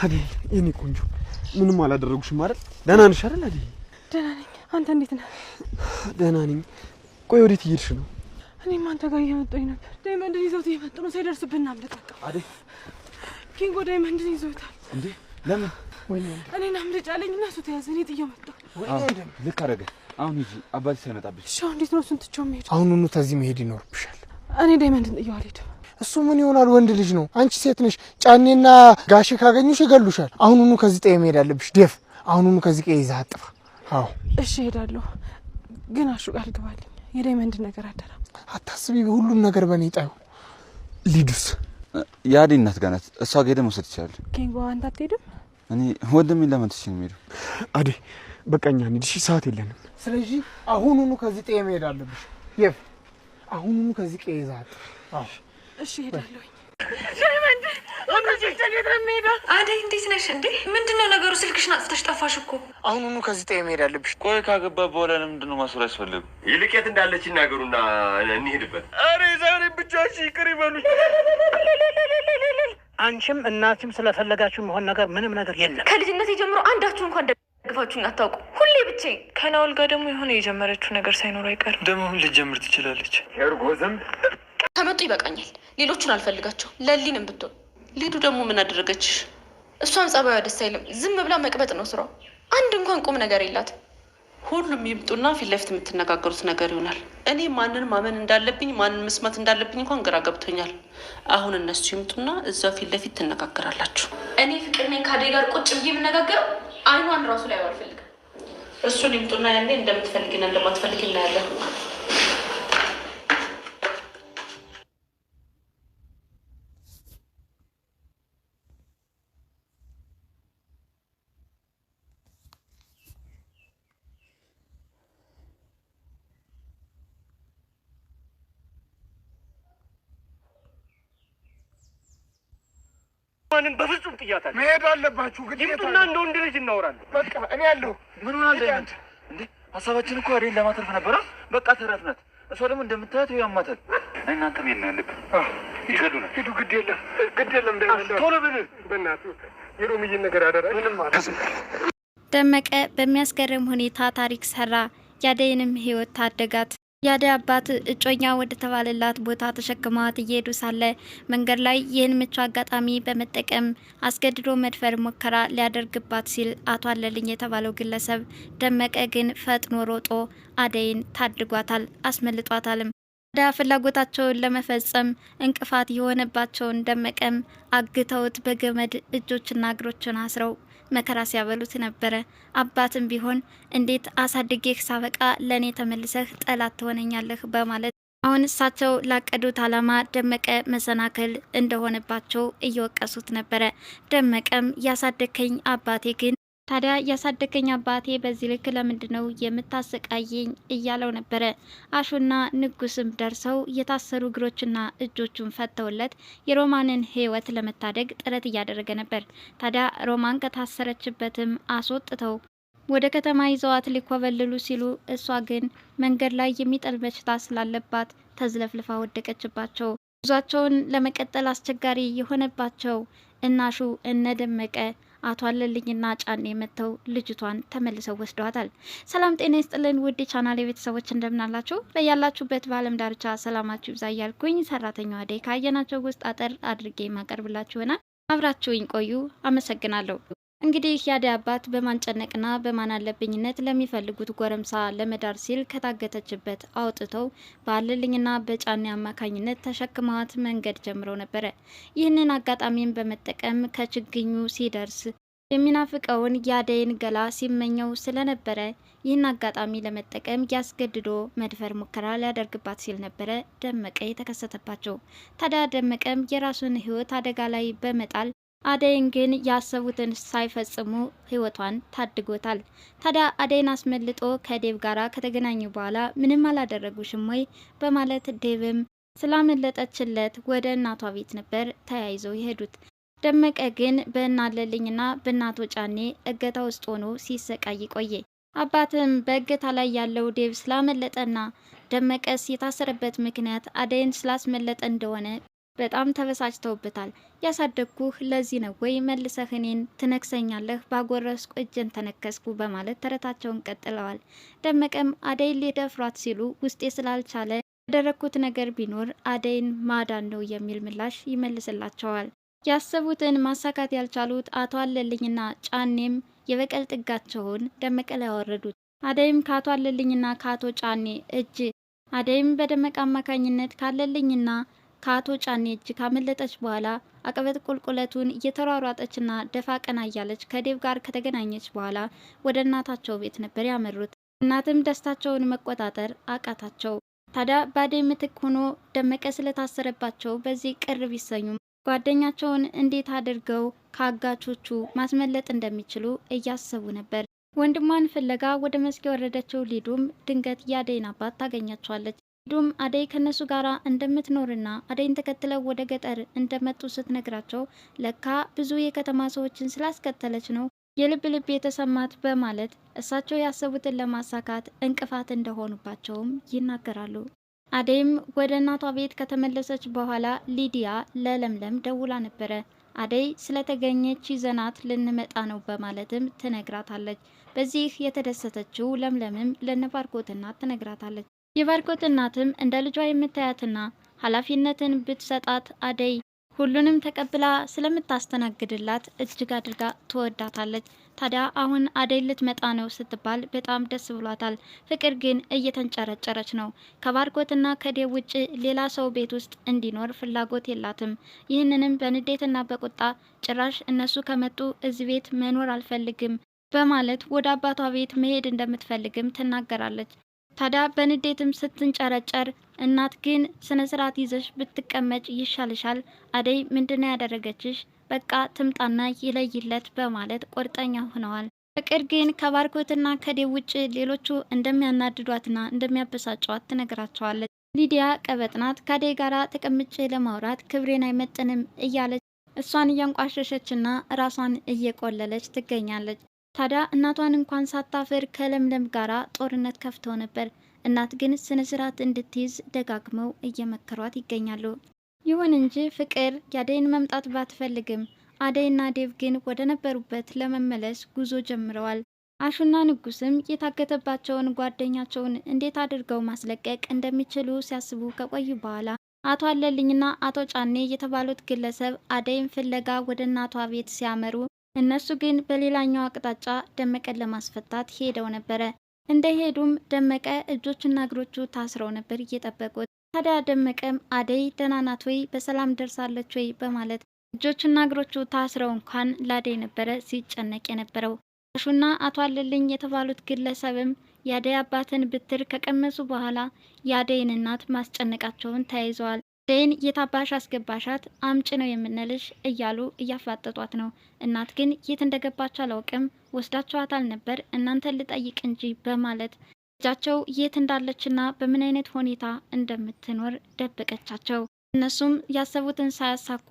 አዲ የኔ ቆንጆ ምንም አላደረጉሽም አይደል? ደህና ነሽ አይደል? አዲ ደህና ነኝ። አንተ እንዴት ነህ? ደህና ነኝ። ቆይ ወዴት እየሄድሽ ነው? እኔም አንተ ጋር እየመጣሁኝ ነበር። ዳይመንድን ይዘውት እየመጡ ነው። ሳይደርስብን አምልጥ በቃ። አዲ ኪንጎ ዳይመንድን ይዘውታል። እንዴ ለምን? ወይኔ እኔን አምልጭ አለኝና እሱ ተያዘ። እኔ ጥዬው መጣሁ። ወይኔ ልክ አደረገ። አሁን ሂጂ አባቴ ሳይመጣብሽ። እሺ እንዴት ነው እሱን ትቼው የምሄድ? አሁኑኑ ተዚህ መሄድ ይኖርብሻል። እኔ ዳይመንድን ጥዬው አልሄድም። እሱ ምን ይሆናል? ወንድ ልጅ ነው። አንቺ ሴት ነሽ። ጫኔና ጋሽ ካገኙሽ ይገሉሻል። አሁኑኑ ከዚህ ጠይ መሄድ አለብሽ። ዴፍ አሁኑኑ ከዚህ ቀይ ይዘህ አጥፋ። አዎ እሺ እሄዳለሁ። ግን አሹ ቃል ግባልኝ የዳይመንድ ነገር አደራ። አታስቢ፣ ሁሉም ነገር በእኔ ጣዩ። ሊዱስ ያዲ እናት ጋር ናት። እሷ ጋር ሄደህ መውሰድ ይችላል። ኪንጎ አንተ አትሄድም? እኔ ወንድሜን ለማንተሽ ነው የምሄደው። አዲ በቃኛ እንሂድ። እሺ ሰዓት የለንም። ስለዚህ አሁኑኑ ከዚህ ጠይ መሄድ አለብሽ። ዴፍ አሁኑኑ ከዚህ ቀይ ይዘህ አጥፋ። አዎ እሺ እሄዳለሁ። ዳይመንድ ወንጂ ተገደ ሜዳ አደይ እንዴት ነሽ እንዴ? ምንድነው ነገሩ? ስልክሽን አጥፍተሽ ጠፋሽ እኮ። አሁኑኑ ከዚህ ጠይ መሄድ አለብሽ። ቆይ ካገባ በኋላ ለምንድነው ማስወር ያስፈልግ? ይልቄት እንዳለች ይናገሩና እንሂድበት። አሬ ዛሬ ብቻሽ ይቅር ይበሉኝ። አንቺም እናትም ስለፈለጋችሁ መሆን ነገር ምንም ነገር የለም። ከልጅነት ጀምሮ አንዳችሁ እንኳን ደግፋችሁኝ አታውቁ። ሁሌ ብቻዬን። ከናውል ጋር ደግሞ የሆነ የጀመረችው ነገር ሳይኖር አይቀርም። ደግሞ ልጀምር ትችላለች። እርጎዝም ከመጡ ይበቃኛል። ሌሎቹን አልፈልጋቸው። ለሊንም ብትሆን ሊዱ ደግሞ ምን አደረገችሽ? እሷም ጸባዩ ደስ አይልም። ዝም ብላ መቅበጥ ነው ስራው። አንድ እንኳን ቁም ነገር የላትም። ሁሉም ይምጡና ፊት ለፊት የምትነጋገሩት ነገር ይሆናል። እኔ ማንን ማመን እንዳለብኝ ማንን መስማት እንዳለብኝ እንኳን ግራ ገብቶኛል። አሁን እነሱ ይምጡና እዛው ፊት ለፊት ትነጋገራላችሁ። እኔ ፍቅር ነኝ ከአደይ ጋር ቁጭ ብዬ የምነጋገረው አይኗን ራሱ ላይ አልፈልግም። እሱን ይምጡና ያኔ እንደምትፈልጊና እንደማትፈልጊ እናያለን። ማንን በፍጹም ጥያታለሁ። መሄድ አለባችሁ። ግዴታ ይምጡና እንደ ወንድ ልጅ እናወራለን። በቃ እኔ ያለሁ። ምን ሆነ አንተ? እንዴ ሀሳባችን እኮ አደይን ለማትረፍ ነበረ። በቃ ተረፍናት። እሷ ደግሞ እንደምታያት ያማታል። እናንተ ምን ነው ያለብን? ይገዱና ሂዱ። ግድ የለም ቶሎ ብል በእናትህ የሮምዬን ነገር አደራ። ምንም ማለት ደመቀ በሚያስገርም ሁኔታ ታሪክ ሰራ። ያደይንም ህይወት ታደጋት። ያደይ አባት እጮኛ ወደ ተባለላት ቦታ ተሸክማት እየሄዱ ሳለ መንገድ ላይ ይህን ምቹ አጋጣሚ በመጠቀም አስገድዶ መድፈር ሙከራ ሊያደርግባት ሲል አቶ አለልኝ የተባለው ግለሰብ ደመቀ ግን ፈጥኖ ሮጦ አደይን ታድጓታል፣ አስመልጧታልም። ታዲያ ፍላጎታቸውን ለመፈጸም እንቅፋት የሆነባቸውን ደመቀም አግተውት በገመድ እጆችና እግሮችን አስረው መከራ ሲያበሉት ነበረ። አባትም ቢሆን እንዴት አሳድጌህ ሳበቃ ለኔ ተመልሰህ ጠላት ትሆነኛለህ በማለት አሁን እሳቸው ላቀዱት አላማ ደመቀ መሰናክል እንደሆነባቸው እየወቀሱት ነበረ። ደመቀም ያሳደከኝ አባቴ ግን ታዲያ ያሳደከኝ አባቴ በዚህ ልክ ለምንድነው የምታሰቃየኝ እያለው ነበረ። አሹና ንጉስም ደርሰው የታሰሩ እግሮችና እጆቹን ፈተውለት የሮማንን ህይወት ለመታደግ ጥረት እያደረገ ነበር። ታዲያ ሮማን ከታሰረችበትም አስወጥተው ወደ ከተማ ይዘዋት ሊኮበልሉ ሲሉ እሷ ግን መንገድ ላይ የሚጥል በሽታ ስላለባት ተዝለፍልፋ ወደቀችባቸው። ጉዟቸውን ለመቀጠል አስቸጋሪ የሆነባቸው እናሹ እነደመቀ አቶ አለልኝና ጫኔ መተው ልጅቷን ተመልሰው ወስደዋታል። ሰላም ጤና ይስጥልን ውድ ቻናል ቤተሰቦች እንደምናላችሁ በያላችሁበት በአለም ዳርቻ ሰላማችሁ ይብዛ እያልኩኝ ሰራተኛዋ አደይ ካየናቸው ውስጥ አጠር አድርጌ ማቀርብላችሁ ይሆናል። አብራችሁኝ ቆዩ። አመሰግናለሁ። እንግዲህ ያደይ አባት በማንጨነቅና በማናለብኝነት ለሚፈልጉት ጎረምሳ ለመዳር ሲል ከታገተችበት አውጥተው በአለልኝና በጫኔ አማካኝነት ተሸክመዋት መንገድ ጀምረው ነበረ። ይህንን አጋጣሚን በመጠቀም ከችግኙ ሲደርስ የሚናፍቀውን ያደይን ገላ ሲመኘው ስለነበረ ይህን አጋጣሚ ለመጠቀም ያስገድዶ መድፈር ሙከራ ሊያደርግባት ሲል ነበረ ደመቀ የተከሰተባቸው። ታዲያ ደመቀም የራሱን ህይወት አደጋ ላይ በመጣል አደይን ግን ያሰቡትን ሳይፈጽሙ ህይወቷን ታድጎታል። ታዲያ አደይን አስመልጦ ከዴቭ ጋራ ከተገናኙ በኋላ ምንም አላደረጉሽም ወይ በማለት ዴቭም ስላመለጠችለት ወደ እናቷ ቤት ነበር ተያይዘው የሄዱት። ደመቀ ግን በእናለልኝና በእናቶ ጫኔ እገታ ውስጥ ሆኖ ሲሰቃይ ቆየ። አባትም በእገታ ላይ ያለው ዴቭ ስላመለጠና ደመቀስ የታሰረበት ምክንያት አደይን ስላስመለጠ እንደሆነ በጣም ተበሳጭተውበታል። ያሳደግኩህ ለዚህ ነው ወይ መልሰህ እኔን ትነክሰኛለህ? ባጎረስኩ እጄን ተነከስኩ በማለት ተረታቸውን ቀጥለዋል። ደመቀም አደይን ሊደፍሯት ሲሉ ውስጤ ስላልቻለ ያደረግኩት ነገር ቢኖር አደይን ማዳን ነው የሚል ምላሽ ይመልስላቸዋል። ያሰቡትን ማሳካት ያልቻሉት አቶ አለልኝና ጫኔም የበቀል ጥጋቸውን ደመቀ ላይ ያወረዱት። አደይም ከአቶ አለልኝና ከአቶ ጫኔ እጅ አደይም በደመቀ አማካኝነት ካለልኝና ከአቶ ጫኔ እጅ ካመለጠች በኋላ አቀበት ቁልቁለቱን እየተሯሯጠችና ደፋ ቀና እያለች ከዴቭ ጋር ከተገናኘች በኋላ ወደ እናታቸው ቤት ነበር ያመሩት። እናትም ደስታቸውን መቆጣጠር አቃታቸው። ታዲያ በአደይ ምትክ ሆኖ ደመቀ ስለታሰረባቸው በዚህ ቅር ቢሰኙም ጓደኛቸውን እንዴት አድርገው ከአጋቾቹ ማስመለጥ እንደሚችሉ እያሰቡ ነበር። ወንድሟን ፍለጋ ወደ መስክ የወረደችው ሊዱም ድንገት የአደይን አባት ታገኛቸዋለች። ሊዱም አደይ ከነሱ ጋር እንደምትኖርና አደይን ተከትለው ወደ ገጠር እንደመጡ ስትነግራቸው ለካ ብዙ የከተማ ሰዎችን ስላስከተለች ነው የልብ ልብ የተሰማት በማለት እሳቸው ያሰቡትን ለማሳካት እንቅፋት እንደሆኑባቸውም ይናገራሉ። አደይም ወደ እናቷ ቤት ከተመለሰች በኋላ ሊዲያ ለለምለም ደውላ ነበረ። አደይ ስለተገኘች ይዘናት ልንመጣ ነው በማለትም ትነግራታለች። በዚህ የተደሰተችው ለምለምም ለነባርኮት እናት ትነግራታለች። የባርኮት እናትም እንደ ልጇ የምታያትና ኃላፊነትን ብትሰጣት አደይ ሁሉንም ተቀብላ ስለምታስተናግድላት እጅግ አድርጋ ትወዳታለች። ታዲያ አሁን አደይ ልትመጣ ነው ስትባል በጣም ደስ ብሏታል። ፍቅር ግን እየተንጨረጨረች ነው። ከባርኮትና ከዴቭ ውጭ ሌላ ሰው ቤት ውስጥ እንዲኖር ፍላጎት የላትም። ይህንንም በንዴትና በቁጣ ጭራሽ እነሱ ከመጡ እዚህ ቤት መኖር አልፈልግም በማለት ወደ አባቷ ቤት መሄድ እንደምትፈልግም ትናገራለች። ታዲያ በንዴትም ስትንጨረጨር እናት ግን ስነ ስርዓት ይዘሽ ብትቀመጭ ይሻልሻል፣ አደይ ምንድነው ያደረገችሽ? በቃ ትምጣና ይለይለት በማለት ቁርጠኛ ሆነዋል። ፍቅር ግን ከባርኮትና ከዴቭ ውጭ ሌሎቹ እንደሚያናድዷትና እንደሚያበሳጯት ትነግራቸዋለች። ሊዲያ ቀበጥናት ከአደይ ጋራ ተቀምጬ ለማውራት ክብሬን አይመጥንም እያለች እሷን እያንቋሸሸችና ራሷን እየቆለለች ትገኛለች። ታዲያ እናቷን እንኳን ሳታፍር ከለምለም ጋራ ጦርነት ከፍተው ነበር። እናት ግን ስነ ስርዓት እንድትይዝ ደጋግመው እየመከሯት ይገኛሉ። ይሁን እንጂ ፍቅር የአደይን መምጣት ባትፈልግም አደይና ዴቭ ግን ወደ ነበሩበት ለመመለስ ጉዞ ጀምረዋል። አሹና ንጉስም የታገተባቸውን ጓደኛቸውን እንዴት አድርገው ማስለቀቅ እንደሚችሉ ሲያስቡ ከቆዩ በኋላ አቶ አለልኝና አቶ ጫኔ የተባሉት ግለሰብ አደይን ፍለጋ ወደ እናቷ ቤት ሲያመሩ እነሱ ግን በሌላኛው አቅጣጫ ደመቀን ለማስፈታት ሄደው ነበረ። እንደሄዱም ደመቀ እጆችና እግሮቹ ታስረው ነበር እየጠበቁት። ታዲያ ደመቀም አደይ ደህና ናት ወይ በሰላም ደርሳለች ወይ በማለት እጆችና እግሮቹ ታስረው እንኳን ላደይ ነበረ ሲጨነቅ የነበረው። አሹና አቶ አለልኝ የተባሉት ግለሰብም የአደይ አባትን ብትር ከቀመሱ በኋላ የአደይን እናት ማስጨነቃቸውን ተያይዘዋል። አደይን የታባሽ አስገባሻት አምጭ ነው የምንልሽ እያሉ እያፋጠጧት ነው። እናት ግን የት እንደገባች አላውቅም፣ ወስዳችኋታል ነበር እናንተን ልጠይቅ እንጂ በማለት ልጃቸው የት እንዳለችና በምን አይነት ሁኔታ እንደምትኖር ደበቀቻቸው። እነሱም ያሰቡትን ሳያሳኩ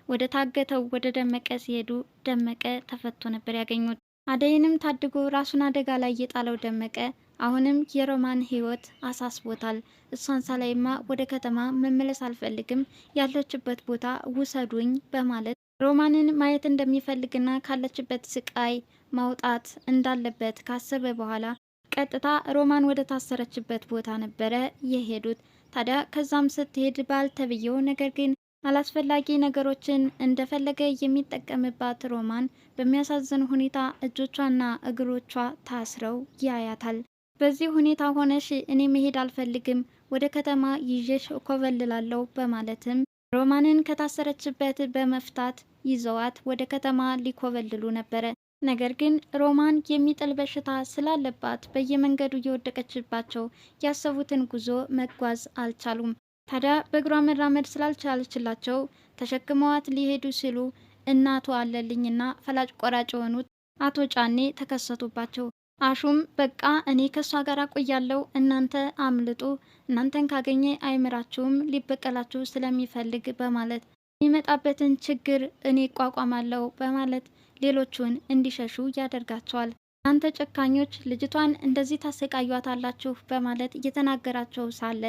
ወደ ታገተው ወደ ደመቀ ሲሄዱ ደመቀ ተፈቶ ነበር ያገኙት። አደይንም ታድጎ ራሱን አደጋ ላይ የጣለው ደመቀ አሁንም የሮማን ህይወት አሳስቦታል። እሷን ሳላይማ ወደ ከተማ መመለስ አልፈልግም፣ ያለችበት ቦታ ውሰዱኝ በማለት ሮማንን ማየት እንደሚፈልግና ካለችበት ስቃይ ማውጣት እንዳለበት ካሰበ በኋላ ቀጥታ ሮማን ወደ ታሰረችበት ቦታ ነበረ የሄዱት። ታዲያ ከዛም ስትሄድ ባልተብየው ነገር ግን አላስፈላጊ ነገሮችን እንደፈለገ የሚጠቀምባት ሮማን በሚያሳዝን ሁኔታ እጆቿና እግሮቿ ታስረው ያያታል። በዚህ ሁኔታ ሆነሽ እኔ መሄድ አልፈልግም፣ ወደ ከተማ ይዤሽ ኮበልላለሁ በማለትም ሮማንን ከታሰረችበት በመፍታት ይዘዋት ወደ ከተማ ሊኮበልሉ ነበረ። ነገር ግን ሮማን የሚጥል በሽታ ስላለባት በየመንገዱ እየወደቀችባቸው ያሰቡትን ጉዞ መጓዝ አልቻሉም። ታዲያ በእግሯ መራመድ ስላልቻለችላቸው ተሸክመዋት ሊሄዱ ሲሉ እናቱ አለልኝና ፈላጭ ቆራጭ የሆኑት አቶ ጫኔ ተከሰቱባቸው። አሹም በቃ እኔ ከሷ ጋር ቆያለሁ፣ እናንተ አምልጡ፣ እናንተን ካገኘ አይምራችሁም፣ ሊበቀላችሁ ስለሚፈልግ በማለት የሚመጣበትን ችግር እኔ እቋቋማለሁ በማለት ሌሎቹን እንዲሸሹ ያደርጋቸዋል። እናንተ ጨካኞች ልጅቷን እንደዚህ ታሰቃዩታላችሁ በማለት እየተናገራቸው ሳለ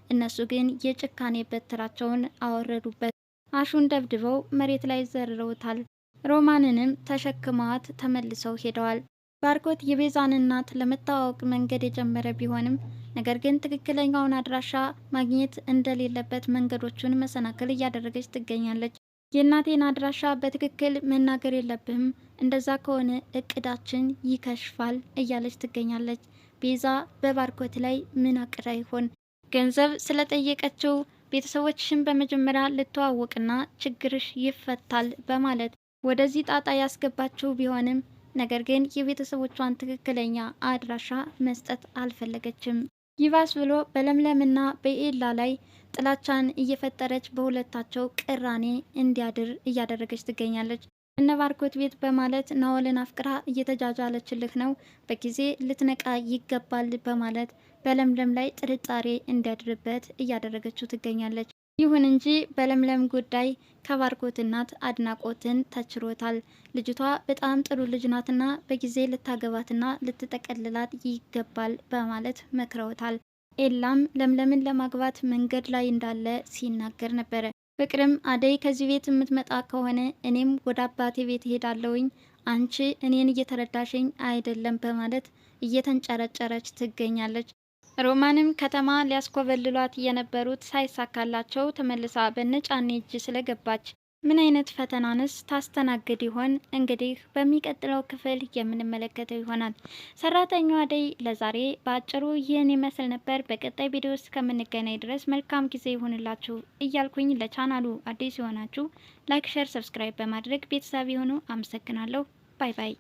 እነሱ ግን የጭካኔ በትራቸውን አወረዱበት። አሹን ደብድበው መሬት ላይ ዘርረውታል። ሮማንንም ተሸክመዋት ተመልሰው ሄደዋል። ባርኮት የቤዛን እናት ለመታወቅ መንገድ የጀመረ ቢሆንም ነገር ግን ትክክለኛውን አድራሻ ማግኘት እንደሌለበት መንገዶቹን መሰናክል እያደረገች ትገኛለች። የእናቴን አድራሻ በትክክል መናገር የለብህም፣ እንደዛ ከሆነ እቅዳችን ይከሽፋል እያለች ትገኛለች። ቤዛ በባርኮት ላይ ምን አቅዳ ይሆን? ገንዘብ ስለጠየቀችው ቤተሰቦችሽን በመጀመሪያ ልተዋወቅና ችግርሽ ይፈታል በማለት ወደዚህ ጣጣ ያስገባችው ቢሆንም ነገር ግን የቤተሰቦቿን ትክክለኛ አድራሻ መስጠት አልፈለገችም። ይባስ ብሎ በለምለምና በኤላ ላይ ጥላቻን እየፈጠረች በሁለታቸው ቅራኔ እንዲያድር እያደረገች ትገኛለች። እነ ባርኮት ቤት በማለት ናኦልን አፍቅራ እየተጃጃለችልህ ነው፣ በጊዜ ልትነቃ ይገባል በማለት በለምለም ላይ ጥርጣሬ እንዲያድርበት እያደረገችው ትገኛለች። ይሁን እንጂ በለምለም ጉዳይ ከባርኮት እናት አድናቆትን ተችሮታል። ልጅቷ በጣም ጥሩ ልጅ ናትና በጊዜ ልታገባትና ልትጠቀልላት ይገባል በማለት መክረውታል። ኤላም ለምለምን ለማግባት መንገድ ላይ እንዳለ ሲናገር ነበረ። ፍቅርም አደይ ከዚህ ቤት የምትመጣ ከሆነ እኔም ወደ አባቴ ቤት ሄዳለሁኝ፣ አንቺ እኔን እየተረዳሽኝ አይደለም በማለት እየተንጨረጨረች ትገኛለች። ሮማንም ከተማ ሊያስኮበልሏት የነበሩት ሳይሳካላቸው ተመልሳ በነጫኔ እጅ ስለገባች ምን አይነት ፈተናንስ ታስተናግድ ይሆን? እንግዲህ በሚቀጥለው ክፍል የምንመለከተው ይሆናል። ሰራተኛዋ አደይ ለዛሬ በአጭሩ ይህን ይመስል ነበር። በቀጣይ ቪዲዮ ውስጥ ከምንገናኝ ድረስ መልካም ጊዜ ይሁንላችሁ እያልኩኝ ለቻናሉ አዲስ የሆናችሁ ላይክ፣ ሼር፣ ሰብስክራይብ በማድረግ ቤተሰብ የሆኑ አመሰግናለሁ። ባይ ባይ።